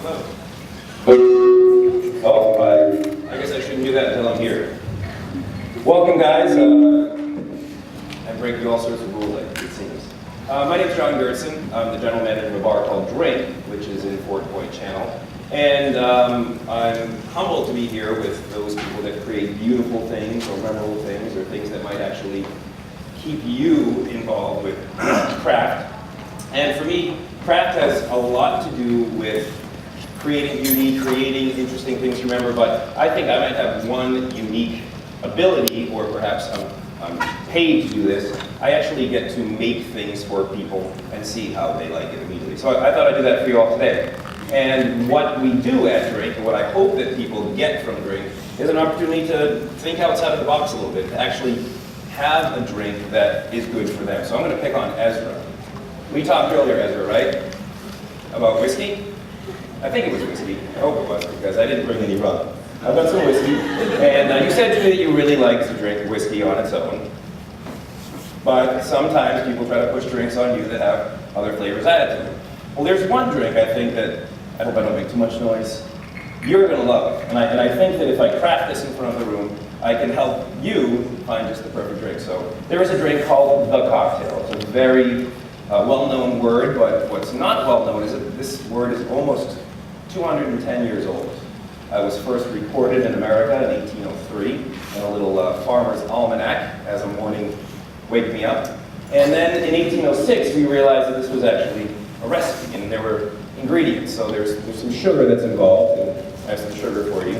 Oh, I guess I shouldn't do that until I'm here. Welcome, guys. I'm breaking all sorts of rules, it seems. My name is Gertsen. I'm the general manager of a bar called Drink, which is in Fort Point Channel. And I'm humbled to be here with those people that create beautiful things or memorable things or things that might actually keep you involved with craft. And for me, craft has a lot to do with creating beauty, creating interesting things to remember, but I think I might have one unique ability, or perhaps I'm paid to do this. I actually get to make things for people and see how they like it immediately. So I thought I'd do that for you all today. And what we do at Drink, and what I hope that people get from Drink, is an opportunity to think outside of the box a little bit, to actually have a drink that is good for them. So I'm going to pick on Ezra. We talked earlier, Ezra, right? About whiskey? I think it was whiskey. I hope it was, because I didn't bring any rum. I've got some whiskey, and you said to me that you really like to drink whiskey on its own. But sometimes people try to push drinks on you that have other flavors added to them. Well, there's one drink I think that, I hope I don't make too much noise, you're going to love. And I think that if I craft this in front of the room, I can help you find just the perfect drink. So there is a drink called the cocktail. It's a very well-known word, but what's not well-known is that this word is almost 210 years old. It was first recorded in America in 1803 in a little farmer's almanac as a morning wake me up. And then in 1806 we realized that this was actually a recipe and there were ingredients. So there's some sugar that's involved, and I have some sugar for you.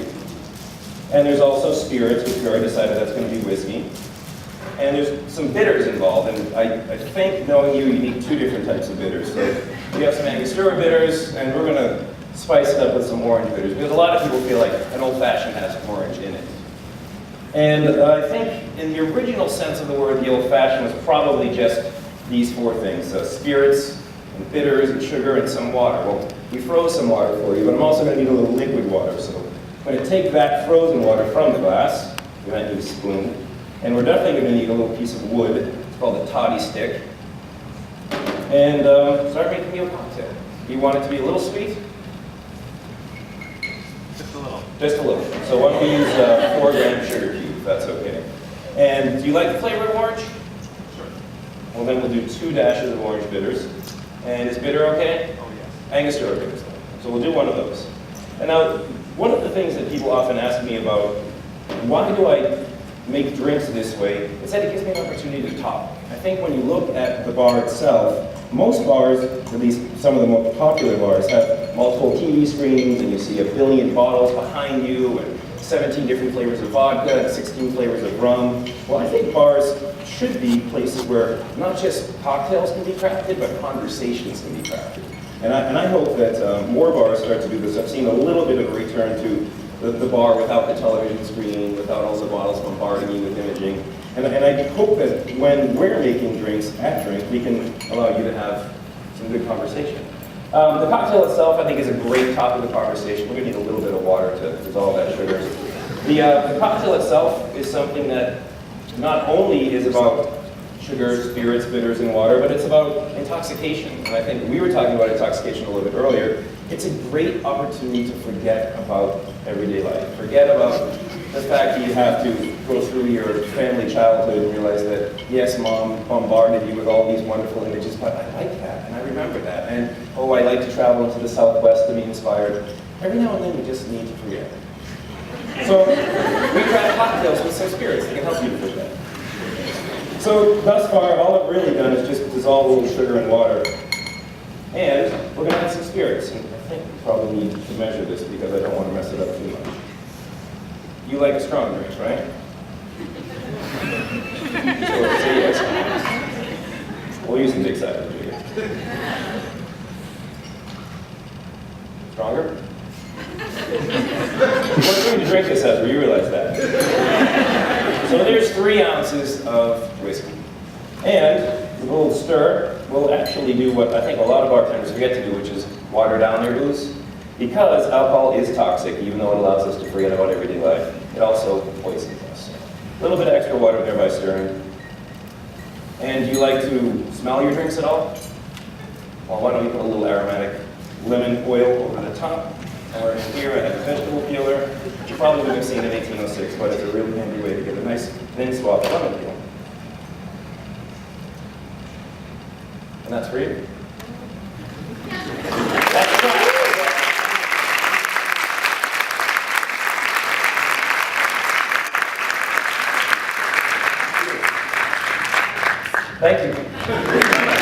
And there's also spirits, which we already decided that's going to be whiskey. And there's some bitters involved, and I think, knowing you, you need two different types of bitters. So we have some Angostura bitters, and we're going to spice it up with some orange bitters, because a lot of people feel like an old-fashioned has orange in it. And I think in the original sense of the word, the old-fashioned was probably just these four things: spirits, and bitters, and sugar, and some water. Well, we froze some water for you, but I'm also going to need a little liquid water. So I'm going to take that frozen water from the glass. We might need a spoon. And we're definitely going to need a little piece of wood. It's called a toddy stick. And start making me a cocktail. You want it to be a little sweet? Just a little. Just a little. So why don't we use 4-gram sugar cube, if that's okay. And do you like the flavor of orange? Sure. Well, then we'll do 2 dashes of orange bitters. And is bitter okay? Oh, yes. Angostura bitters. So we'll do one of those. And now, one of the things that people often ask me about, why do I make drinks this way, is that it gives me an opportunity to talk. I think when you look at the bar itself, most bars, at least some of the more popular bars, have multiple TV screens, and you see 1 billion bottles behind you, and 17 different flavors of vodka, and 16 flavors of rum. Well, I think bars should be places where not just cocktails can be crafted, but conversations can be crafted. And I hope that more bars start to do this. I've seen a little bit of a return to the bar without the television screen, without all the bottles bombarding you with imaging. And I hope that when we're making drinks at Drink, we can allow you to have some good conversation. The cocktail itself, I think, is a great topic of conversation. We're going to need a little bit of water to dissolve that sugar. The cocktail itself is something that not only is about sugar, spirits, bitters, and water, but it's about intoxication. And I think we were talking about intoxication a little bit earlier. It's a great opportunity to forget about everyday life. Forget about the fact that you have to go through your family childhood and realize that, yes, mom bombarded you with all these wonderful images, but I like that, and I remember that. And, oh, I like to travel into the Southwest to be inspired. Every now and then, you just need to forget. So we craft cocktails with some spirits that can help you to forget. So thus far, all I've really done is just dissolve a little sugar and water. And we're going to add some spirits. And I think we probably need to measure this because I don't want to mess it up too much. You like a strong drink, right? So say yes. We'll use the big side of the drink. Stronger? What's going to drink this as? You realize that. So there's 3 ounces of whiskey. And the little stir will actually do what I think a lot of bartenders forget to do, which is water down their booze. Because alcohol is toxic, even though it allows us to forget about everyday life, it also poisons us. A little bit of extra water there by stirring. And do you like to smell your drinks at all? Well, why don't you put a little aromatic lemon oil over the top. Or in here I have a vegetable peeler, which you probably would have seen in 1806, but it's a really handy way to get a nice thin swath of lemon peel. And that's for you. Thank you.